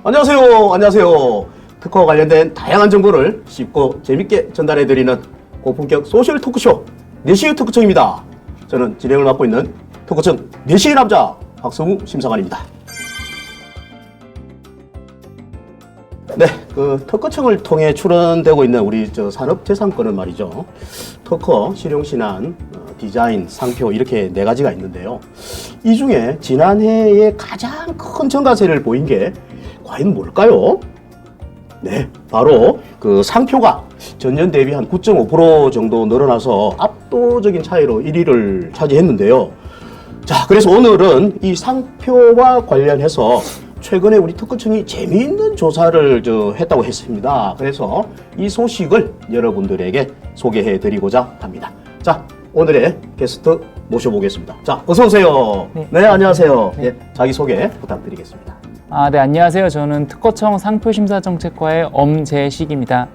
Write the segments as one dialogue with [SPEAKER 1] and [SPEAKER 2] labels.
[SPEAKER 1] 안녕하세요. 안녕하세요. 특허와 관련된 다양한 정보를 쉽고 재밌게 전달해드리는 고품격 소셜 토크쇼 내시의 특허청입니다. 저는 진행을 맡고 있는 특허청 내시의 남자 박성우 심사관입니다. 네, 그 특허청을 통해 출원되고 있는 우리 산업재산권은 말이죠. 특허, 실용신안, 디자인, 상표 이렇게 네 가지가 있는데요. 이 중에 지난해에 가장 큰 증가세를 보인 게 과연 뭘까요? 네, 바로 그 상표가 전년 대비 한 9.5% 정도 늘어나서 압도적인 차이로 1위를 차지했는데요. 자, 그래서 오늘은 이 상표와 관련해서 최근에 우리 특허청이 재미있는 조사를 했다고 했습니다. 그래서 이 소식을 여러분들에게 소개해 드리고자 합니다. 자, 오늘의 게스트 모셔보겠습니다. 자, 어서 오세요. 네, 안녕하세요. 네, 자기소개 부탁드리겠습니다.
[SPEAKER 2] 네, 안녕하세요. 저는 특허청 상표심사정책과의 엄재식입니다.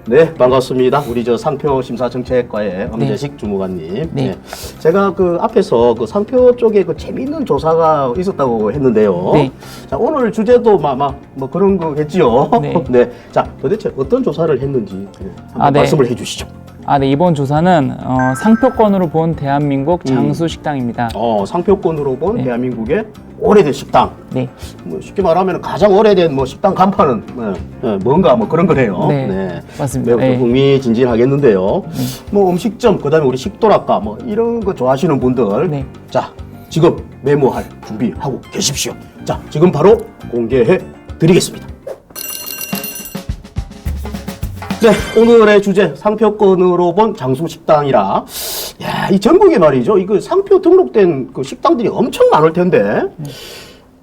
[SPEAKER 1] 네, 반갑습니다. 우리 상표심사정책과의 엄재식 주무관님.
[SPEAKER 2] 네.
[SPEAKER 1] 제가 그 앞에서 그 상표 쪽에 그 재미있는 조사가 있었다고 했는데요.
[SPEAKER 2] 네.
[SPEAKER 1] 자, 오늘 주제도 뭐 그런 거겠지요.
[SPEAKER 2] 네.
[SPEAKER 1] 네. 자, 도대체 어떤 조사를 했는지 한번
[SPEAKER 2] 네.
[SPEAKER 1] 말씀을 해주시죠.
[SPEAKER 2] 네, 이번 조사는 상표권으로 본 대한민국 장수식당입니다.
[SPEAKER 1] 상표권으로 본
[SPEAKER 2] 네.
[SPEAKER 1] 대한민국의 오래된 식당.
[SPEAKER 2] 네.
[SPEAKER 1] 뭐 쉽게 말하면 가장 오래된 뭐 식당 간판은 뭔가 뭐 그런 거네요.
[SPEAKER 2] 네, 맞습니다.
[SPEAKER 1] 매우
[SPEAKER 2] 네.
[SPEAKER 1] 흥미진진하겠는데요. 뭐 음식점, 그다음에 우리 식도락가 뭐 이런 거 좋아하시는 분들,
[SPEAKER 2] 네.
[SPEAKER 1] 자, 지금 메모할 준비하고 계십시오. 자, 지금 바로 공개해 드리겠습니다. 네, 오늘의 주제 상표권으로 본 장수식당이라, 야, 이 전국에 말이죠. 이거 상표 등록된 그 식당들이 엄청 많을 텐데,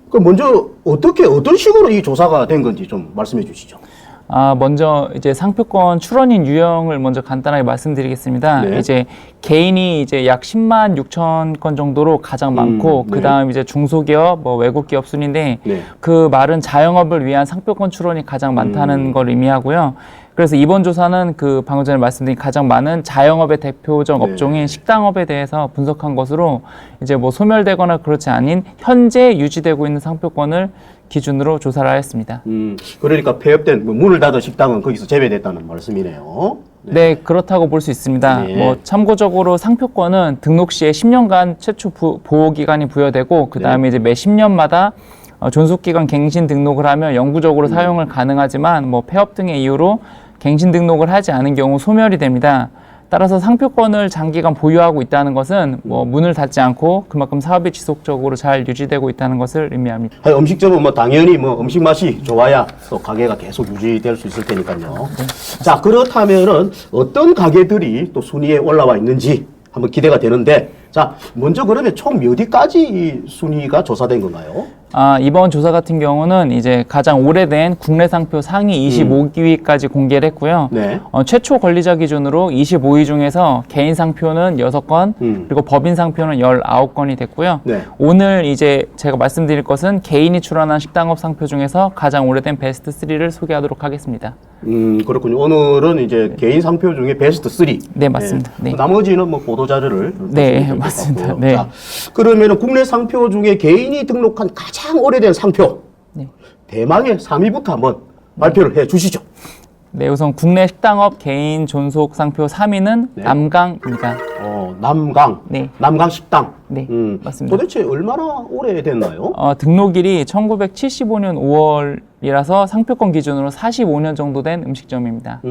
[SPEAKER 1] 그 먼저 어떤 식으로 이 조사가 된 건지 좀 말씀해 주시죠.
[SPEAKER 2] 먼저 이제 상표권 출원인 유형을 먼저 간단하게 말씀드리겠습니다.
[SPEAKER 1] 네.
[SPEAKER 2] 이제 개인이 이제 약 10만 6천 건 정도로 가장 많고,
[SPEAKER 1] 네.
[SPEAKER 2] 그다음 이제 중소기업, 뭐 외국기업 순인데,
[SPEAKER 1] 네.
[SPEAKER 2] 그 말은 자영업을 위한 상표권 출원이 가장 많다는 걸 의미하고요. 그래서 이번 조사는 그 방금 전에 말씀드린 가장 많은 자영업의 대표적
[SPEAKER 1] 네.
[SPEAKER 2] 업종인 식당업에 대해서 분석한 것으로 이제 뭐 소멸되거나 그렇지 않은 현재 유지되고 있는 상표권을 기준으로 조사를 하였습니다.
[SPEAKER 1] 그러니까 폐업된 문을 닫은 식당은 거기서 제외됐다는 말씀이네요.
[SPEAKER 2] 네, 그렇다고 볼 수 있습니다.
[SPEAKER 1] 네.
[SPEAKER 2] 뭐 참고적으로 상표권은 등록 시에 10년간 최초 보호 기간이 부여되고 그 다음에 이제 매 10년마다 존속기간 갱신 등록을 하면 영구적으로 사용을 가능하지만 뭐 폐업 등의 이유로 갱신 등록을 하지 않은 경우 소멸이 됩니다. 따라서 상표권을 장기간 보유하고 있다는 것은 뭐 문을 닫지 않고 그만큼 사업이 지속적으로 잘 유지되고 있다는 것을 의미합니다.
[SPEAKER 1] 음식점은 뭐 당연히 뭐 음식 맛이 좋아야 또 가게가 계속 유지될 수 있을 테니까요. 자, 그렇다면은 어떤 가게들이 또 순위에 올라와 있는지 한번 기대가 되는데, 자, 먼저 그러면 총 몇 위까지 이 순위가 조사된 건가요?
[SPEAKER 2] 이번 조사 같은 경우는 이제 가장 오래된 국내 상표 상위 25위까지 공개를 했고요.
[SPEAKER 1] 네.
[SPEAKER 2] 최초 권리자 기준으로 25위 중에서 개인 상표는 6건, 그리고 법인 상표는 19건이 됐고요.
[SPEAKER 1] 네.
[SPEAKER 2] 오늘 이제 제가 말씀드릴 것은 개인이 출원한 식당업 상표 중에서 가장 오래된 베스트 3를 소개하도록 하겠습니다.
[SPEAKER 1] 그렇군요. 오늘은 이제 개인 상표 중에 베스트 3.
[SPEAKER 2] 네, 맞습니다. 네.
[SPEAKER 1] 나머지는 뭐 보도자료를.
[SPEAKER 2] 네, 맞습니다. 네.
[SPEAKER 1] 자, 그러면은 국내 상표 중에 개인이 등록한 가장 오래된 상표.
[SPEAKER 2] 네.
[SPEAKER 1] 대망의 3위부터 한번 발표를 해 주시죠.
[SPEAKER 2] 네, 우선 국내 식당업 개인 존속 상표 3위는
[SPEAKER 1] 네.
[SPEAKER 2] 남강입니다.
[SPEAKER 1] 남강.
[SPEAKER 2] 네.
[SPEAKER 1] 남강 식당.
[SPEAKER 2] 네, 맞습니다.
[SPEAKER 1] 도대체 얼마나 오래됐나요?
[SPEAKER 2] 등록일이 1975년 5월이라서 상표권 기준으로 45년 정도 된 음식점입니다.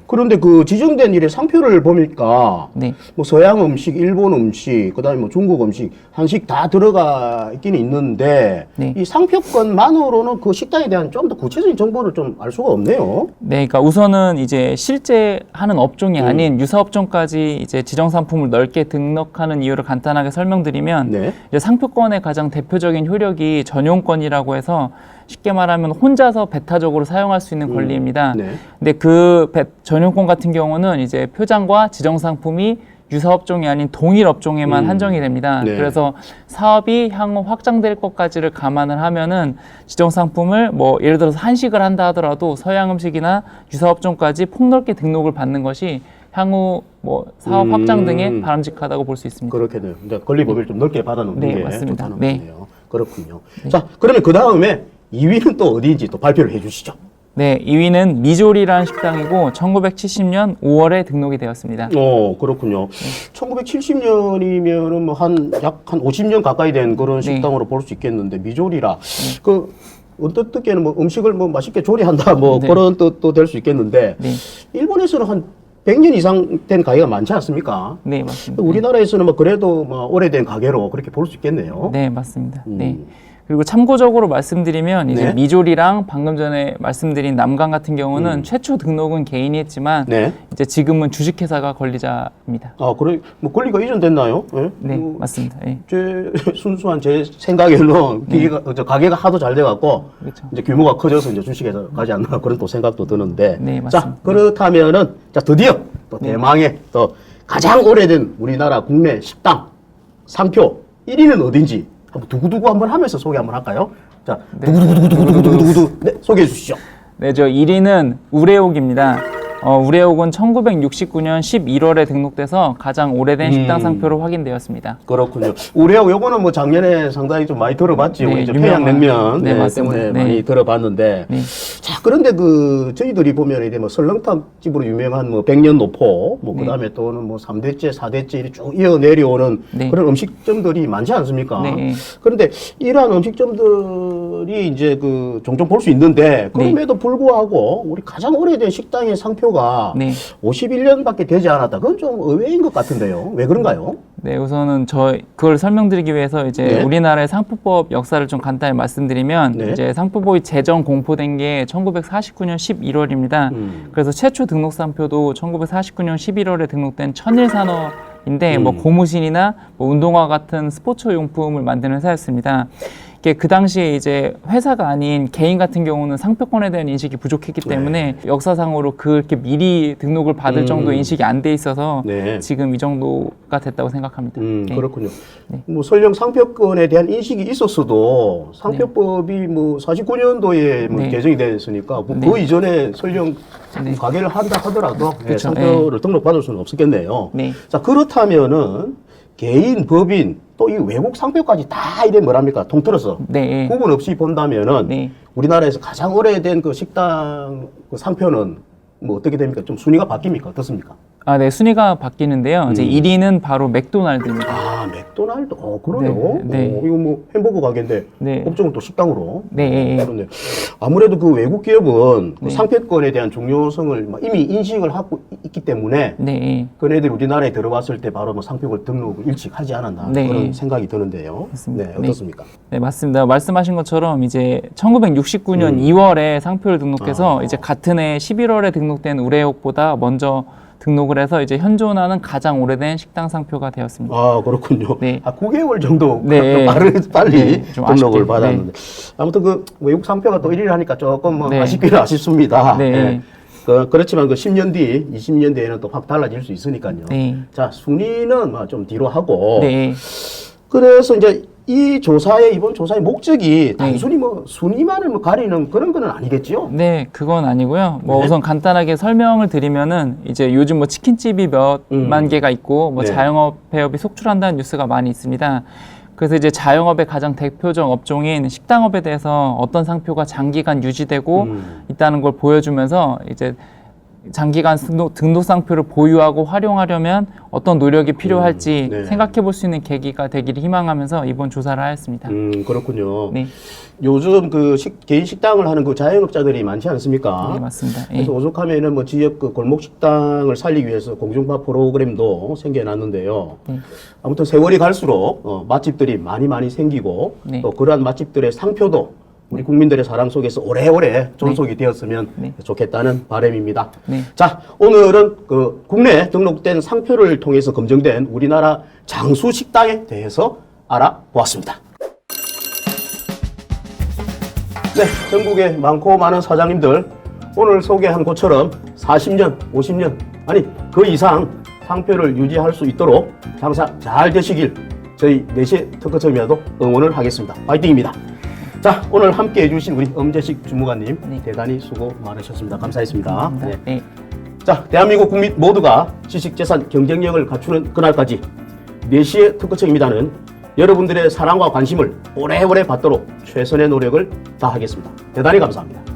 [SPEAKER 1] 그런데 그 지정된 일에 상표를 보니까
[SPEAKER 2] 네.
[SPEAKER 1] 뭐 서양 음식, 일본 음식, 그다음에 뭐 중국 음식, 한식 다 들어가 있긴 있는데
[SPEAKER 2] 네.
[SPEAKER 1] 이 상표권만으로는 그 식당에 대한 좀 더 구체적인 정보를 좀 알 수가 없네요.
[SPEAKER 2] 네, 그러니까 우선은 이제 실제 하는 업종이 아닌 유사업종까지 이제 지정 상품을 넓게 등록하는 이유를 간단하게 설명드리면
[SPEAKER 1] 네.
[SPEAKER 2] 이제 상표권의 가장 대표적인 효력이 전용권이라고 해서 쉽게 말하면 혼자서 배타적으로 사용할 수 있는 권리입니다.
[SPEAKER 1] 네.
[SPEAKER 2] 근데 그 전용권 같은 경우는 이제 표장과 지정 상품이 유사업종이 아닌 동일 업종에만 한정이 됩니다.
[SPEAKER 1] 네.
[SPEAKER 2] 그래서 사업이 향후 확장될 것까지를 감안을 하면은 지정 상품을 뭐 예를 들어서 한식을 한다 하더라도 서양 음식이나 유사업종까지 폭넓게 등록을 받는 것이 향후 뭐 사업 확장 등에 바람직하다고 볼 수 있습니다.
[SPEAKER 1] 그렇겠네요. 이제 권리 범위를 좀 넓게 받아놓는
[SPEAKER 2] 네,
[SPEAKER 1] 게
[SPEAKER 2] 맞습니다.
[SPEAKER 1] 좋다는
[SPEAKER 2] 네.
[SPEAKER 1] 거네요. 그렇군요. 자, 그러면 그 다음에 2위는 또 어디인지 또 발표를 해주시죠.
[SPEAKER 2] 네, 2위는 미조리라는 식당이고 1970년 5월에 등록이 되었습니다.
[SPEAKER 1] 그렇군요. 1970년이면은 뭐 약 한 50년 가까이 된 그런 식당으로 볼 수 있겠는데 미조리라 그 언뜻 듣기에는 뭐 음식을 뭐 맛있게 조리한다 뭐
[SPEAKER 2] 네.
[SPEAKER 1] 그런 뜻도 될 수 있겠는데
[SPEAKER 2] 네.
[SPEAKER 1] 일본에서는 한 100년 이상 된 가게가 많지 않습니까?
[SPEAKER 2] 네, 맞습니다.
[SPEAKER 1] 우리나라에서는 뭐 그래도 뭐 오래된 가게로 그렇게 볼 수 있겠네요.
[SPEAKER 2] 네, 맞습니다. 네. 그리고 참고적으로 말씀드리면 이제
[SPEAKER 1] 네.
[SPEAKER 2] 미조리랑 방금 전에 말씀드린 남강 같은 경우는 최초 등록은 개인이 했지만
[SPEAKER 1] 네.
[SPEAKER 2] 이제 지금은 주식회사가 권리자입니다.
[SPEAKER 1] 그래 뭐 권리가 이전됐나요? 네,
[SPEAKER 2] 네, 맞습니다. 네.
[SPEAKER 1] 순수한 제 생각에는 가게가 하도 잘 돼갖고
[SPEAKER 2] 그렇죠.
[SPEAKER 1] 이제 규모가 커져서 이제 주식회사 가지 않나 그런 또 생각도 드는데.
[SPEAKER 2] 네,
[SPEAKER 1] 자,
[SPEAKER 2] 맞습니다.
[SPEAKER 1] 그렇다면은 자 드디어 또 대망의 또 가장 오래된 우리나라 국내 식당 상표 1위는 어딘지 한번 두구두구 한번 하면서 소개 한번 할까요? 자, 두구두구두구두구두구두구 네, 소개해 주시죠.
[SPEAKER 2] 네, 저 1위는 우레옥입니다. 우레옥은 1969년 11월에 등록돼서 가장 오래된 식당 상표로 확인되었습니다.
[SPEAKER 1] 그렇군요. 우리하고 요거는 뭐 작년에 상당히 좀 많이 들어봤지.
[SPEAKER 2] 네,
[SPEAKER 1] 우리 이제
[SPEAKER 2] 유명한-
[SPEAKER 1] 평양냉면
[SPEAKER 2] 네, 맞습니다.
[SPEAKER 1] 때문에
[SPEAKER 2] 네.
[SPEAKER 1] 많이 들어봤는데.
[SPEAKER 2] 네.
[SPEAKER 1] 자, 그런데 저희들이 보면 이제 뭐 설렁탕 집으로 유명한 뭐 백년 노포, 뭐 그다음에 또는 뭐 3대째, 4대째 이렇게 쭉 이어 내려오는
[SPEAKER 2] 네.
[SPEAKER 1] 그런 음식점들이 많지 않습니까?
[SPEAKER 2] 네.
[SPEAKER 1] 그런데 이러한 음식점들이 이제 종종 볼 수 있는데 그럼에도 불구하고 우리 가장 오래된 식당의 상표가
[SPEAKER 2] 네.
[SPEAKER 1] 51년밖에 되지 않았다. 그건 좀 의외인 것 같은데요. 왜 그런가요?
[SPEAKER 2] 네, 우선은 그걸 설명드리기 위해서 이제
[SPEAKER 1] 네.
[SPEAKER 2] 우리나라의 상표법 역사를 좀 간단히 말씀드리면
[SPEAKER 1] 네.
[SPEAKER 2] 이제 상표법이 제정 공포된 게 1949년 11월입니다. 그래서 최초 등록 상표도 1949년 11월에 등록된 천일산업인데 뭐 고무신이나 뭐 운동화 같은 스포츠 용품을 만드는 회사였습니다. 이게 그 당시에 이제 회사가 아닌 개인 같은 경우는 상표권에 대한 인식이 부족했기 때문에 역사상으로 그렇게 미리 등록을 받을 정도 인식이 안 돼 있어서
[SPEAKER 1] 네.
[SPEAKER 2] 지금 이 정도가 됐다고 생각합니다. 네.
[SPEAKER 1] 그렇군요. 뭐 설령 상표권에 대한 인식이 있었어도 상표법이 뭐 49년도에 뭐
[SPEAKER 2] 네.
[SPEAKER 1] 개정이 됐으니까 뭐
[SPEAKER 2] 네.
[SPEAKER 1] 그 이전에 설령
[SPEAKER 2] 네.
[SPEAKER 1] 가게를 한다 하더라도
[SPEAKER 2] 그렇죠.
[SPEAKER 1] 상표를 등록받을 수는 없었겠네요.
[SPEAKER 2] 네.
[SPEAKER 1] 자, 그렇다면은 개인, 법인 또 이 외국 상표까지 다 이래 뭐랍니까? 통틀어서
[SPEAKER 2] 네.
[SPEAKER 1] 구분 없이 본다면은
[SPEAKER 2] 네.
[SPEAKER 1] 우리나라에서 가장 오래된 그 식당 그 상표는 뭐 어떻게 됩니까? 좀 순위가 바뀝니까? 어떻습니까?
[SPEAKER 2] 아, 네, 순위가 바뀌는데요. 이제 1위는 바로 맥도날드입니다.
[SPEAKER 1] 아, 맥도날드. 그러네요.
[SPEAKER 2] 네, 네.
[SPEAKER 1] 이거 뭐 햄버거 가게인데
[SPEAKER 2] 네.
[SPEAKER 1] 업종은 또 식당으로.
[SPEAKER 2] 네.
[SPEAKER 1] 그런데 아무래도 그 외국 기업은 그
[SPEAKER 2] 네.
[SPEAKER 1] 상표권에 대한 중요성을 이미 인식을 하고 있기 때문에
[SPEAKER 2] 네.
[SPEAKER 1] 그네들이 우리나라에 들어왔을 때 바로 뭐 상표권 등록을 일찍 하지 않았나
[SPEAKER 2] 네.
[SPEAKER 1] 그런 생각이 드는데요.
[SPEAKER 2] 맞습니다.
[SPEAKER 1] 네, 어떻습니까?
[SPEAKER 2] 네, 맞습니다. 말씀하신 것처럼 이제 1969년 2월에 상표를 등록해서 이제 같은 해 11월에 등록된 우레옥보다 먼저 등록을 해서 이제 현존하는 가장 오래된 식당 상표가 되었습니다.
[SPEAKER 1] 아, 그렇군요.
[SPEAKER 2] 네.
[SPEAKER 1] 9개월 정도
[SPEAKER 2] 네.
[SPEAKER 1] 빨리
[SPEAKER 2] 네, 좀
[SPEAKER 1] 등록을
[SPEAKER 2] 아쉽게.
[SPEAKER 1] 받았는데. 아무튼 그 외국 상표가 또 1위를 하니까 조금 뭐
[SPEAKER 2] 네.
[SPEAKER 1] 아쉽기는 아쉽습니다.
[SPEAKER 2] 네.
[SPEAKER 1] 그렇지만 그 10년 뒤, 20년 뒤에는 또 확 달라질 수 있으니까요.
[SPEAKER 2] 네.
[SPEAKER 1] 자, 순위는 좀 뒤로 하고.
[SPEAKER 2] 네.
[SPEAKER 1] 그래서 이제 이번 조사의 목적이 단순히 뭐 순위만을 뭐 가리는 그런 거는 아니겠죠?
[SPEAKER 2] 네, 그건 아니고요. 뭐
[SPEAKER 1] 네.
[SPEAKER 2] 우선 간단하게 설명을 드리면은 이제 요즘 뭐 치킨집이 몇만 개가 있고 뭐
[SPEAKER 1] 네.
[SPEAKER 2] 자영업 폐업이 속출한다는 뉴스가 많이 있습니다. 그래서 이제 자영업의 가장 대표적 업종인 식당업에 대해서 어떤 상표가 장기간 유지되고 있다는 걸 보여주면서 이제 장기간 등록 상표를 보유하고 활용하려면 어떤 노력이 필요할지
[SPEAKER 1] 네.
[SPEAKER 2] 생각해 볼 수 있는 계기가 되기를 희망하면서 이번 조사를 하였습니다.
[SPEAKER 1] 그렇군요.
[SPEAKER 2] 네.
[SPEAKER 1] 요즘 개인 식당을 하는 그 자영업자들이 많지 않습니까?
[SPEAKER 2] 네, 맞습니다. 예.
[SPEAKER 1] 그래서 오죽하면은 뭐 지역 그 골목 식당을 살리기 위해서 공중파 프로그램도 생겨났는데요.
[SPEAKER 2] 네.
[SPEAKER 1] 아무튼 세월이 갈수록 맛집들이 많이 생기고
[SPEAKER 2] 네.
[SPEAKER 1] 또 그러한 맛집들의 상표도 우리 국민들의 사랑 속에서 오래오래 존속이 되었으면
[SPEAKER 2] 네.
[SPEAKER 1] 좋겠다는 바람입니다.
[SPEAKER 2] 네.
[SPEAKER 1] 자, 오늘은 그 국내 등록된 상표를 통해서 검증된 우리나라 장수 식당에 대해서 알아보았습니다. 네, 전국의 많고 많은 사장님들 오늘 소개한 것처럼 40년, 50년 아니 그 이상 상표를 유지할 수 있도록 장사 잘 되시길 저희 4시의 특허점이라도 응원을 하겠습니다. 파이팅입니다. 자, 오늘 함께 해주신 우리 엄재식 주무관님
[SPEAKER 2] 네.
[SPEAKER 1] 대단히 수고 많으셨습니다. 감사했습니다.
[SPEAKER 2] 감사합니다. 네.
[SPEAKER 1] 자, 대한민국 국민 모두가 지식재산 경쟁력을 갖추는 그날까지 4시의 특허청입니다는 여러분들의 사랑과 관심을 오래오래 받도록 최선의 노력을 다하겠습니다. 대단히 감사합니다.